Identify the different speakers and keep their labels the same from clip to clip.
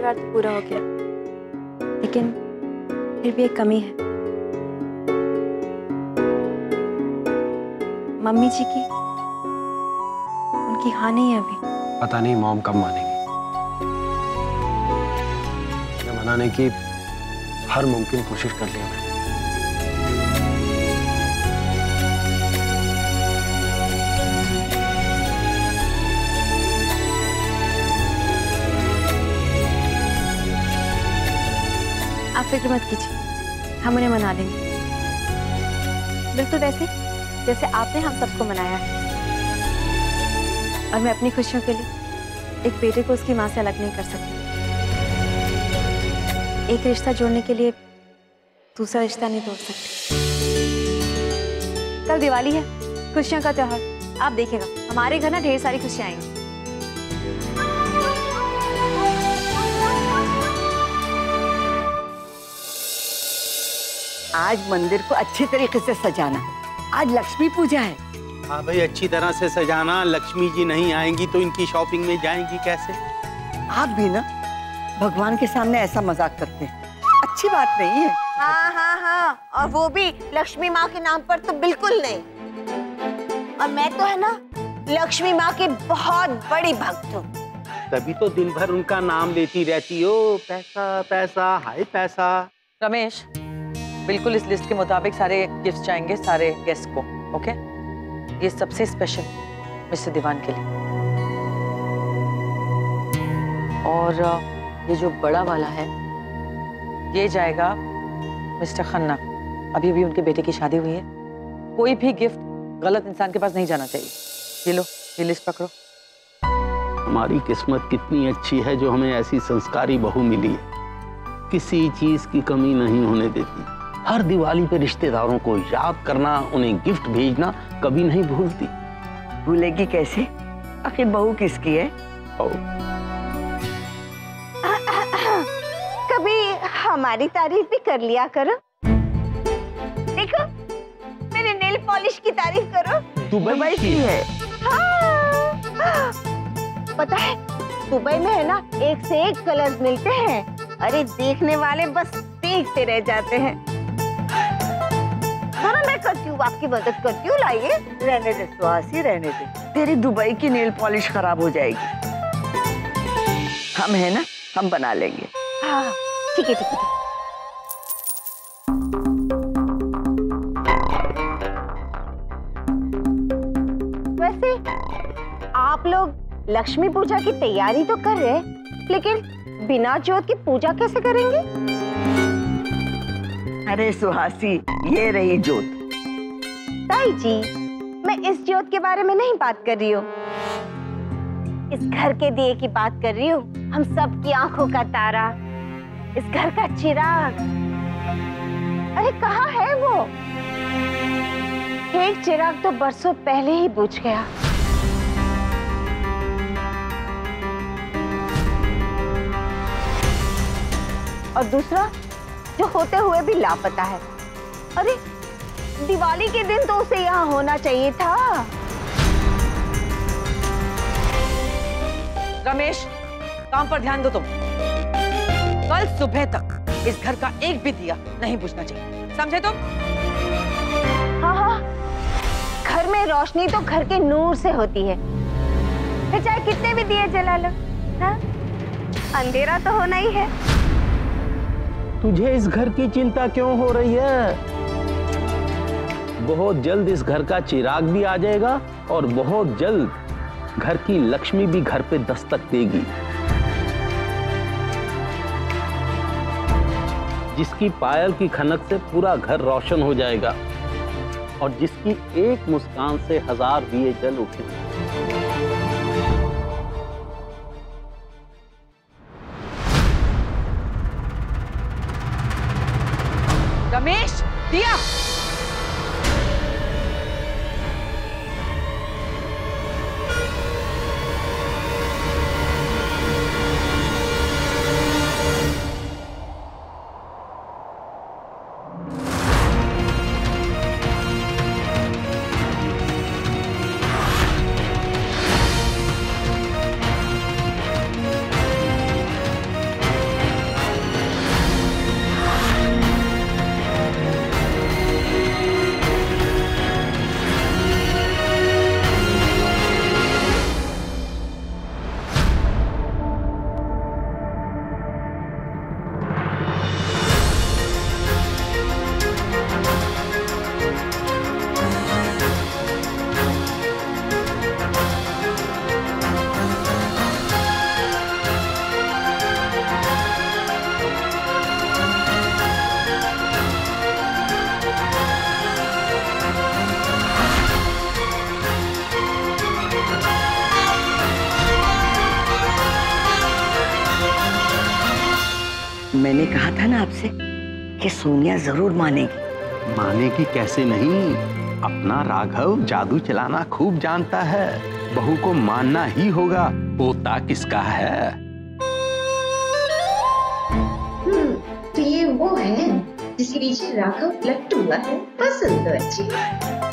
Speaker 1: परिवार तो पूरा हो गया, लेकिन फिर भी एक कमी है। मम्मी जी की, उनकी हाँ नहीं है अभी।
Speaker 2: पता नहीं मॉम कब मानेगी। मनाने की हर मुमकिन कोशिश कर लिया मैंने।
Speaker 1: आप फिक्र मत कीजिए, हम उन्हें मना लेंगे, बिल्कुल वैसे जैसे आपने हम सबको मनाया है। और मैं अपनी खुशियों के लिए एक बेटे को उसकी माँ से अलग नहीं कर सकती। एक रिश्ता जोड़ने के लिए दूसरा रिश्ता नहीं तोड़ सकती। कल दिवाली है, खुशियों का त्योहार। आप देखिएगा हमारे घर ना ढेर सारी खुशियां आएंगी।
Speaker 3: आज मंदिर को अच्छे तरीके से सजाना, आज लक्ष्मी पूजा है।
Speaker 4: हाँ भाई, अच्छी तरह से सजाना। लक्ष्मी जी नहीं आएंगी तो इनकी शॉपिंग में जाएंगी कैसे?
Speaker 3: आप भी ना भगवान के सामने ऐसा मजाक करते हैं, अच्छी बात नहीं है।
Speaker 5: हाँ हाँ हाँ, और वो भी लक्ष्मी माँ के नाम पर तो बिल्कुल नहीं। और मैं तो है ना लक्ष्मी माँ की बहुत बड़ी भक्त हूँ।
Speaker 4: तभी तो दिन भर उनका नाम लेती रहती हो, पैसा पैसा हाय पैसा।
Speaker 6: रमेश, बिल्कुल इस लिस्ट के मुताबिक सारे गिफ्ट्स जाएंगे सारे गेस्ट को, ओके? ये सबसे स्पेशल मिस्टर दीवान के लिए। और ये जो बड़ा वाला है ये जाएगा मिस्टर खन्ना। अभी अभी उनके बेटे की शादी हुई है। कोई भी गिफ्ट गलत इंसान के पास नहीं जाना चाहिए। ये लो, ये लिस्ट पकड़ो।
Speaker 4: हमारी किस्मत कितनी अच्छी है जो हमें ऐसी संस्कारी बहू मिली है। किसी चीज की कमी नहीं होने देती। हर दिवाली पे रिश्तेदारों को याद करना, उन्हें गिफ्ट भेजना कभी नहीं भूलती।
Speaker 3: भूलेगी कैसे? आखिर बहू किसकी है?
Speaker 5: कभी हमारी तारीफ भी कर लिया करो। देखो मेरे नेल पॉलिश की तारीफ करो।
Speaker 3: दुबई की है।
Speaker 5: हाँ। पता है दुबई में है ना एक से एक कलर्स मिलते हैं। अरे देखने वाले बस देखते रह जाते हैं। मैं करती हूँ, आपकी मदद करती हूँ। लाइए।
Speaker 3: रहने दे सुहासी, रहने दे। तेरी दुबई की नेल पॉलिश खराब हो जाएगी। हम है ना, हम बना लेंगे।
Speaker 5: हाँ ठीक है ठीक है। वैसे आप लोग लक्ष्मी पूजा की तैयारी तो कर रहे हैं, लेकिन बिना जोत की पूजा कैसे करेंगे?
Speaker 3: अरे सुहासी, ये रही जोत।
Speaker 5: ताई जी, मैं इस ज्योत के बारे में नहीं बात कर रही हूँ। इस घर के दिए की बात कर रही हूँ। हम सब की आंखों का तारा, इस घर का चिराग। अरे कहाँ है वो? एक चिराग तो बरसों पहले ही बुझ गया। और दूसरा जो होते हुए भी लापता है। अरे दिवाली के दिन तो उसे यहाँ होना चाहिए था।
Speaker 6: रमेश, काम पर ध्यान दो तुम। कल सुबह तक इस घर का एक भी दिया नहीं बुझना चाहिए, समझे तुम?
Speaker 5: हाँ हाँ, घर में रोशनी तो घर के नूर से होती है, फिर चाहे कितने भी दिए जला लो, हाँ? अंधेरा तो होना ही है।
Speaker 4: तुझे इस घर की चिंता क्यों हो रही है? बहुत जल्द इस घर का चिराग भी आ जाएगा और बहुत जल्द घर की लक्ष्मी भी घर पे दस्तक देगी। जिसकी पायल की खनक से पूरा घर रोशन हो जाएगा और जिसकी एक मुस्कान से 1000 दिए जल उठेंगे।
Speaker 6: रमेश, दिया।
Speaker 3: मैंने कहा था ना आपसे कि सोनिया जरूर मानेगी।
Speaker 4: मानेगी कैसे नहीं, अपना राघव जादू चलाना खूब जानता है, बहू को मानना ही होगा। पोता किसका है?
Speaker 7: तो ये वो है जिसके पीछे राघव लट्टू हुआ है। पसंद तो अच्छी है।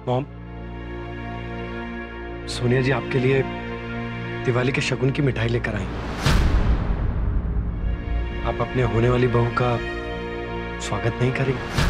Speaker 2: मॉम, सोनिया जी आपके लिए दिवाली के शगुन की मिठाई लेकर आई। आप अपने होने वाली बहू का स्वागत नहीं करेंगे?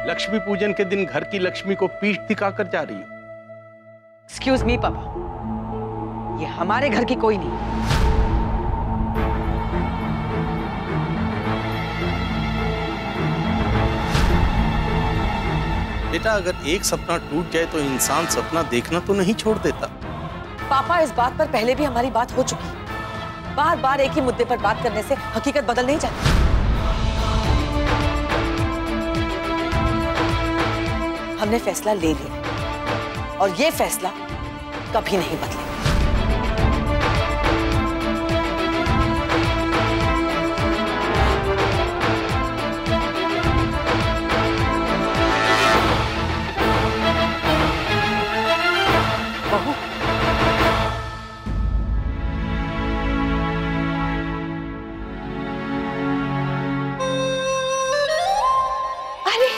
Speaker 4: लक्ष्मी पूजन के दिन घर की लक्ष्मी को पीठ दिखाकर जा रही हो।
Speaker 6: एक्सक्यूज मी पापा, ये हमारे घर की कोई नहीं।
Speaker 4: बेटा, अगर एक सपना टूट जाए तो इंसान सपना देखना तो नहीं छोड़ देता।
Speaker 6: पापा, इस बात पर पहले भी हमारी बात हो चुकी है। बार बार एक ही मुद्दे पर बात करने से हकीकत बदल नहीं जाती। हमने फैसला ले लिया और ये फैसला कभी नहीं बदलेगा। बहू,
Speaker 5: अरे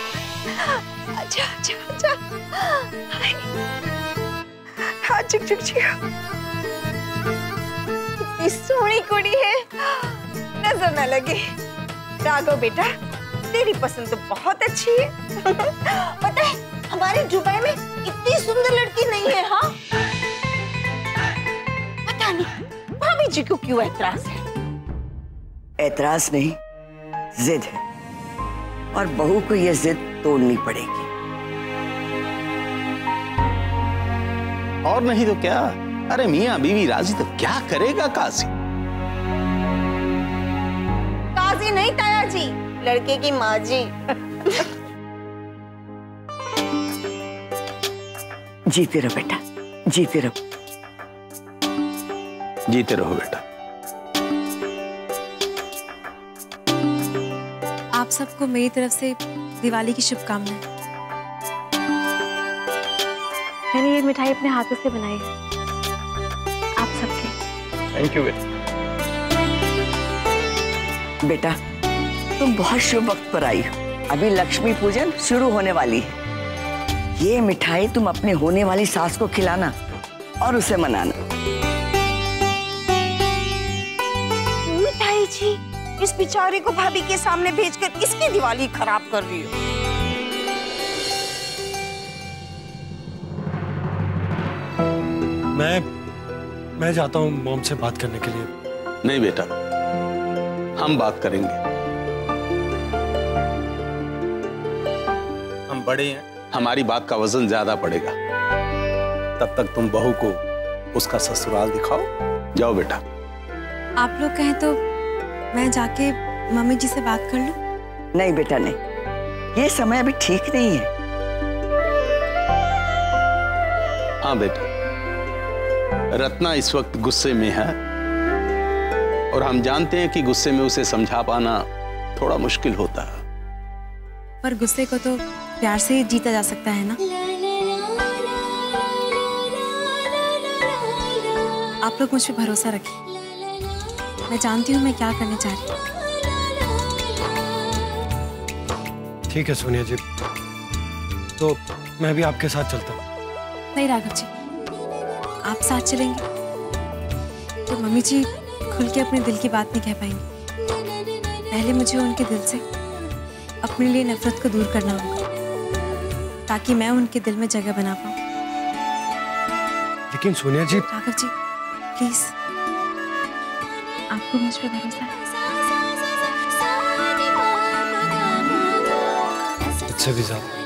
Speaker 5: अच्छा अच्छा अच्छा, हाँ चुक चुक चुक, इतनी सोहनी कुड़ी है, नजर न लगे। राघव बेटा, तेरी पसंद तो बहुत अच्छी है। पता है, हमारे दुबई में इतनी सुंदर लड़की नहीं है। हाँ, पता नहीं भाभी जी को क्यों एतराज है।
Speaker 3: एतराज नहीं, जिद है, और बहू को यह जिद तोड़नी पड़ेगी।
Speaker 4: और नहीं तो क्या। अरे मियां बीवी राजी तो क्या करेगा काजी।
Speaker 5: काजी नहीं ताया जी, लड़के की माँ जी।
Speaker 3: जीते रहो बेटा, जीते रहो।
Speaker 4: जीते रहो बेटा।
Speaker 1: आप सबको मेरी तरफ से दिवाली की शुभकामनाएं। मैंने ये मिठाई अपने हाथों से बनाई है, आप सबके।
Speaker 2: थैंक यू बेटा।
Speaker 3: बेटा, तुम बहुत शुभ वक्त पर आई हो। अभी लक्ष्मी पूजन शुरू होने वाली है। ये मिठाई तुम अपने होने वाली सास को खिलाना और उसे मनाना।
Speaker 5: मिठाई जी, इस बेचारे को भाभी के सामने भेजकर इसकी दिवाली खराब कर रही हो।
Speaker 2: मैं जाता हूँ मॉम से बात करने के लिए।
Speaker 4: नहीं बेटा, हम बात करेंगे। हम बड़े हैं, हमारी बात का वजन ज्यादा पड़ेगा। तब तक तुम बहू को उसका ससुराल दिखाओ। जाओ बेटा।
Speaker 1: आप लोग कहें तो मैं जाके मम्मी जी से बात कर लूं?
Speaker 3: नहीं बेटा नहीं, ये समय अभी ठीक नहीं है।
Speaker 4: हाँ बेटा, रत्ना इस वक्त गुस्से में है और हम जानते हैं कि गुस्से में उसे समझा पाना थोड़ा मुश्किल होता है।
Speaker 8: पर गुस्से को तो प्यार से ही जीता जा सकता है ना। आप लोग मुझ पे भरोसा रखिए। मैं जानती हूँ मैं क्या करने चाह रही हूँ।
Speaker 2: ठीक है सोनिया जी, तो मैं भी आपके साथ चलता हूँ।
Speaker 8: नहीं राघव जी, आप साथ चलेंगे तो मम्मी जी खुल के अपने दिल की बात नहीं कह पाएंगी। पहले मुझे उनके दिल से अपने लिए नफरत को दूर करना होगा ताकि मैं उनके दिल में जगह बना पाऊँ।
Speaker 2: लेकिन सोनिया जी।
Speaker 8: राघव जी प्लीज, आपको मुझ पर भरोसा है?
Speaker 2: मुझसे भी ज्यादा।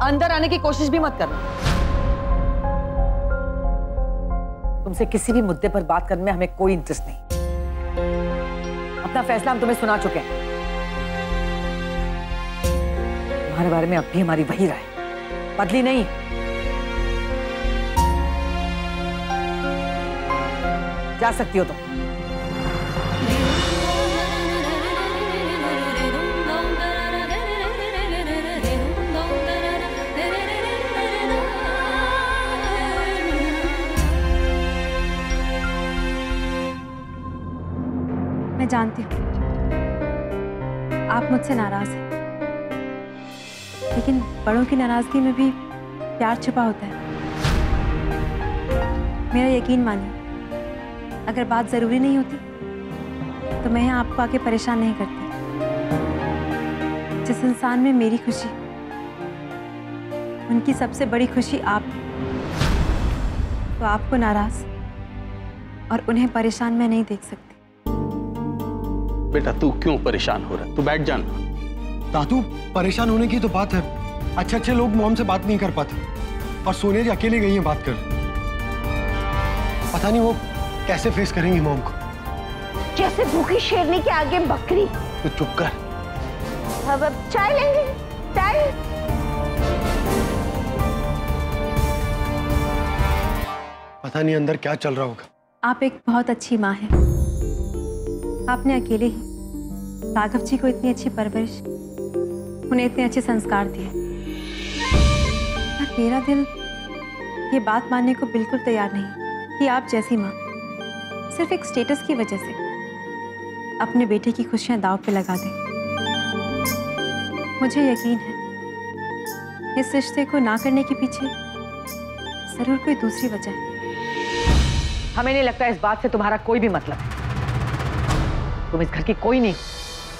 Speaker 6: अंदर आने की कोशिश भी मत करना। तुमसे किसी भी मुद्दे पर बात करने में हमें कोई इंटरेस्ट नहीं। अपना फैसला हम तुम्हें सुना चुके हैं। तुम्हारे बारे में अब भी हमारी वही राय, बदली नहीं। जा सकती हो तुम।
Speaker 8: मैं जानती हूँ आप मुझसे नाराज हैं, लेकिन बड़ों की नाराजगी में भी प्यार छुपा होता है। मेरा यकीन मानिए, अगर बात जरूरी नहीं होती तो मैं यहाँ आपको आके परेशान नहीं करती। जिस इंसान में मेरी खुशी, उनकी सबसे बड़ी खुशी आप, तो आपको नाराज और उन्हें परेशान मैं नहीं देख सकती।
Speaker 4: बेटा तू क्यों परेशान हो रहा है? तू बैठ जाना।
Speaker 2: दादू, परेशान होने की तो बात है। अच्छे अच्छे लोग मॉम से बात नहीं कर पाते और सोनिया जी अकेली गई है बात कर। पता नहीं वो कैसे फेस करेंगी मॉम को।
Speaker 5: जैसे भूखी शेरनी के आगे बकरी।
Speaker 2: तो चुप कर।
Speaker 5: अब चाय लेंगे? चाय?
Speaker 2: पता नहीं अंदर क्या चल रहा होगा।
Speaker 8: आप एक बहुत अच्छी माँ हैं। आपने अकेले ही राघव जी को इतनी अच्छी परवरिश, उन्हें इतने अच्छे संस्कार दिए। पर मेरा दिल ये बात मानने को बिल्कुल तैयार नहीं कि आप जैसी माँ सिर्फ एक स्टेटस की वजह से अपने बेटे की खुशियां दांव पे लगा दें। मुझे यकीन है इस रिश्ते को ना करने के पीछे जरूर कोई दूसरी वजह है।
Speaker 6: हमें नहीं लगता इस बात से तुम्हारा कोई भी मतलब है। तुम इस घर की कोई नहीं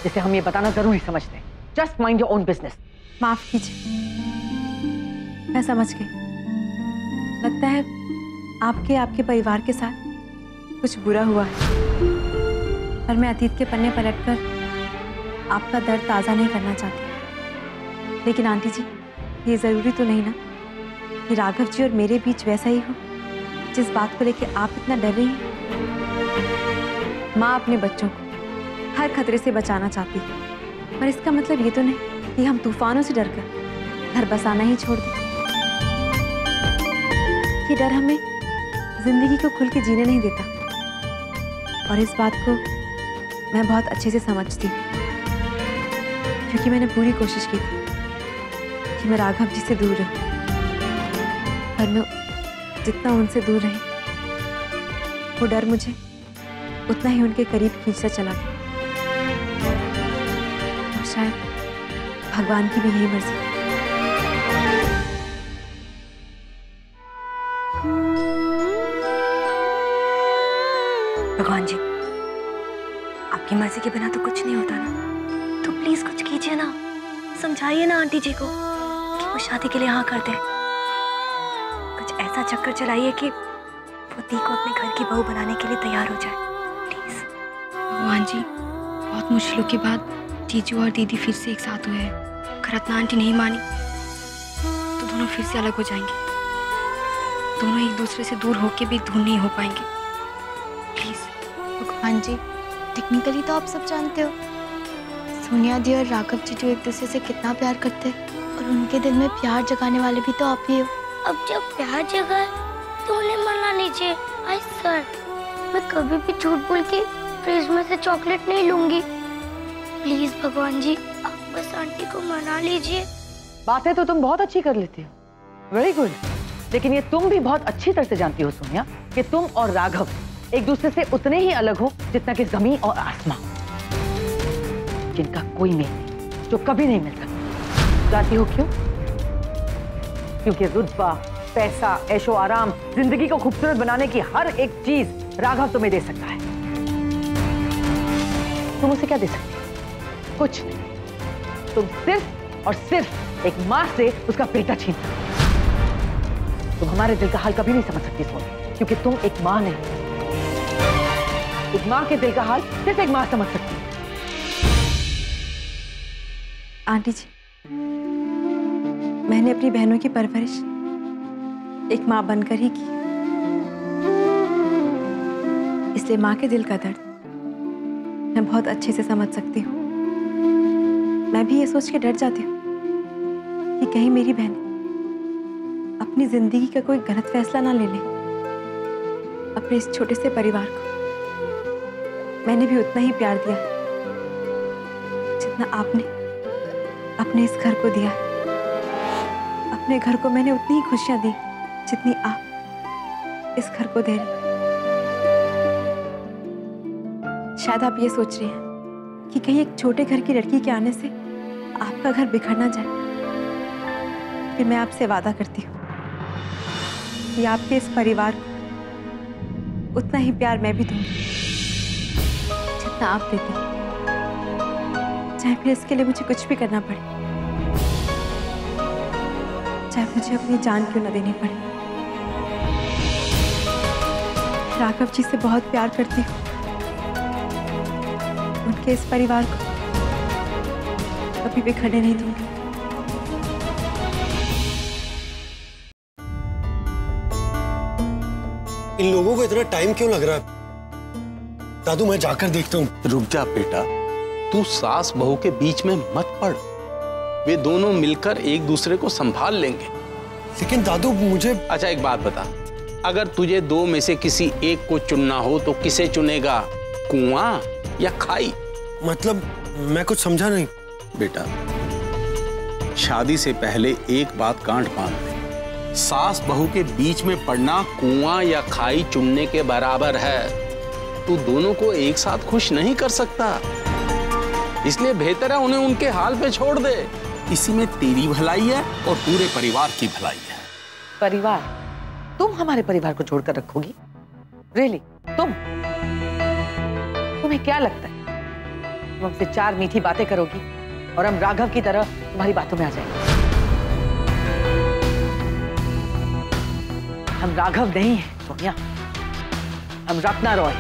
Speaker 6: जिसे हम ये बताना जरूरी समझते हैं। Just mind your own business.
Speaker 8: माफ कीजिए, मैं समझ गई। लगता है आपके परिवार के साथ कुछ बुरा हुआ है और मैं अतीत के पन्ने पलटकर आपका दर्द ताज़ा नहीं करना चाहती। लेकिन आंटी जी, ये ज़रूरी तो नहीं ना कि राघव जी और मेरे बीच वैसा ही हो जिस बात को लेकर आप इतना डर रही हैं। माँ अपने बच्चों को हर खतरे से बचाना चाहती है, पर इसका मतलब ये तो नहीं कि हम तूफानों से डरकर घर बसाना ही छोड़ दें। ये डर हमें जिंदगी को खुल के जीने नहीं देता और इस बात को मैं बहुत अच्छे से समझती हूँ, क्योंकि मैंने पूरी कोशिश की थी कि मैं राघव जी से दूर रहूं, पर मैं जितना उनसे दूर रही, वो डर मुझे उतना ही उनके करीब खींचता चला गया। और शायद भगवान की भी यही मर्जी।
Speaker 3: भगवान जी, आप
Speaker 9: आपकी मर्जी के बिना तो कुछ नहीं होता ना, तो प्लीज कुछ कीजिए ना, समझाइए ना आंटी जी को कि वो शादी के लिए हाँ कर दे। कुछ ऐसा चक्कर चलाइए कि वो दी को अपने घर की बहू बनाने के लिए तैयार हो जाए, प्लीज।
Speaker 10: भगवान जी, बहुत मुश्किलों के बाद जीजू और दीदी फिर से एक साथ हुए हैं। अगर रत्ना आंटी नहीं मानी तो दोनों फिर से अलग हो जाएंगे। दोनों एक दूसरे से दूर होके भी दूर नहीं हो पाएंगे, प्लीज।
Speaker 9: भगवान जी, टेक्निकली तो आप सब जानते हो, सोनिया दी और राघव जीजू एक दूसरे से कितना प्यार करते हैं, और उनके दिल में प्यार जगाने वाले भी तो आप ही हो।
Speaker 11: अब जब प्यार जगा है तो उन्हें मना लीजिए। आई सर, मैं कभी भी झूठ बोल के फ्रिज में से चॉकलेट नहीं लूंगी। प्लीज भगवान जी, आप बस आंटी को मना लीजिए।
Speaker 6: बातें तो तुम बहुत अच्छी कर लेती हो, वेरी गुड। लेकिन ये तुम भी बहुत अच्छी तरह से जानती हो सोनिया कि तुम और राघव एक दूसरे से उतने ही अलग हो जितना कि जमीन और आसमां, जिनका कोई मेल नहीं, जो कभी नहीं मिल सकता। जानती हो क्यों? क्योंकि रुतबा, पैसा, ऐशो आराम, जिंदगी को खूबसूरत बनाने की हर एक चीज राघव तुम्हें दे सकता है। तुम उसे क्या दे सकती हो? कुछ नहीं। तुम सिर्फ और सिर्फ एक माँ से उसका बेटा छीन सकती हो। तुम हमारे दिल का हाल कभी नहीं समझ सकती सोनिया, क्योंकि तुम एक माँ नहीं। एक माँ के दिल का हाल सिर्फ एक माँ समझ सकती है।
Speaker 8: आंटी जी, मैंने अपनी बहनों की परवरिश एक माँ बनकर ही की, इसलिए माँ के दिल का दर्द मैं बहुत अच्छे से समझ सकती हूँ। मैं भी ये सोच के डर जाती हूँ कि कहीं मेरी बहन अपनी जिंदगी का कोई गलत फैसला ना ले ले। अपने इस छोटे से परिवार को मैंने भी उतना ही प्यार दिया जितना आपने अपने इस घर को दिया। अपने घर को मैंने उतनी ही खुशियां दी जितनी आप इस घर को दे रही। शायद आप ये सोच रही हैं कि कहीं एक छोटे घर की लड़की के आने से आपका घर बिखर ना जाए। फिर मैं आपसे वादा करती हूँ कि आपके इस परिवार को उतना ही प्यार मैं भी दूंगी जितना आप देती हैं, चाहे फिर इसके लिए मुझे कुछ भी करना पड़े, चाहे मुझे अपनी जान क्यों न देनी पड़े। राघव जी से बहुत प्यार करती हूँ, उनके इस परिवार को कभी भी खड़े नहीं दूंगी।
Speaker 2: इन लोगों को इतना टाइम क्यों लग रहा है? दादू, मैं जाकर देखता हूँ।
Speaker 4: रुक जा बेटा, तू सास बहू के बीच में मत पड़। वे दोनों मिलकर एक दूसरे को संभाल लेंगे।
Speaker 2: लेकिन दादू मुझे...
Speaker 4: अच्छा एक बात बता, अगर तुझे दो में से किसी एक को चुनना हो तो किसे चुनेगा, कुआं या खाई?
Speaker 2: मतलब मैं कुछ समझा नहीं।
Speaker 4: बेटा, शादी से पहले एक बात गांठ बांध ले, सास बहू के बीच में पड़ना कुआं या खाई चुनने के बराबर है। तू दोनों को एक साथ खुश नहीं कर सकता, इसलिए बेहतर है उन्हें उनके हाल पे छोड़ दे। इसी में तेरी भलाई है और पूरे परिवार की भलाई है।
Speaker 6: परिवार? तुम हमारे परिवार को छोड़कर रखोगी? रियली? तुम्हें क्या लगता है तुम हमसे चार मीठी बातें करोगी और हम राघव की तरह तुम्हारी बातों में आ जाएंगे? हम राघव नहीं हैं सोनिया, हम रत्ना रॉय।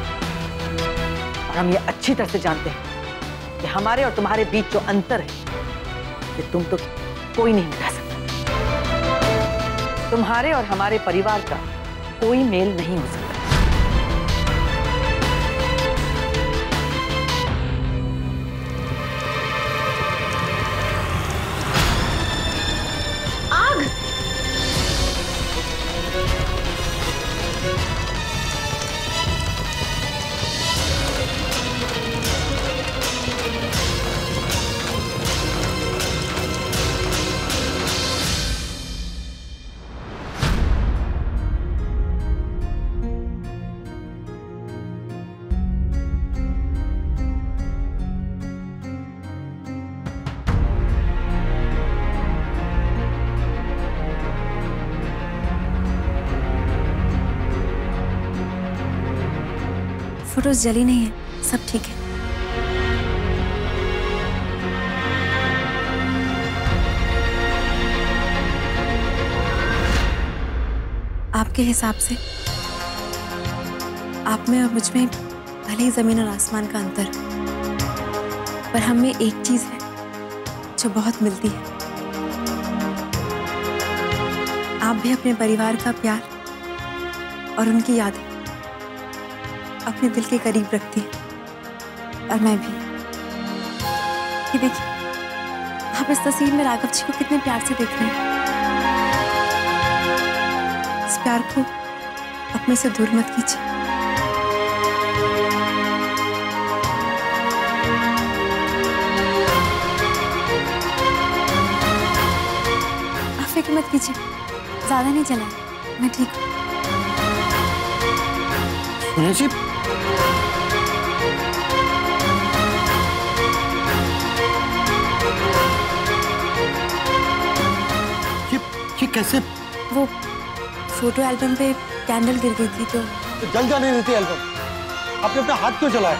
Speaker 6: और हम ये अच्छी तरह से जानते हैं कि हमारे और तुम्हारे बीच जो अंतर है कि तुम तो कोई नहीं मिटा सकता। तुम्हारे और हमारे परिवार का कोई मेल नहीं हो सकता।
Speaker 10: फोटोज जली नहीं है, सब ठीक है।
Speaker 8: के हिसाब से आप में और मुझ में भले ही जमीन और आसमान का अंतर, पर हम में एक चीज है जो बहुत मिलती है। आप भी अपने परिवार का प्यार और उनकी यादें अपने दिल के करीब रखती हैं, और मैं भी। ये देखिए, आप इस तस्वीर में राघव जी को कितने प्यार से देख रहे हैं। इस प्यार को अपने से दूर मत कीजिए। आप फिक्र मत कीजिए, ज्यादा नहीं चला है, मैं ठीक हूँ।
Speaker 2: सोनिया जी, ये कैसे?
Speaker 8: वो फोटो एल्बम पे कैंडल गिर गई थी तो
Speaker 2: जल जाने देती एल्बम। आपने अपना हाथ क्यों चलाया?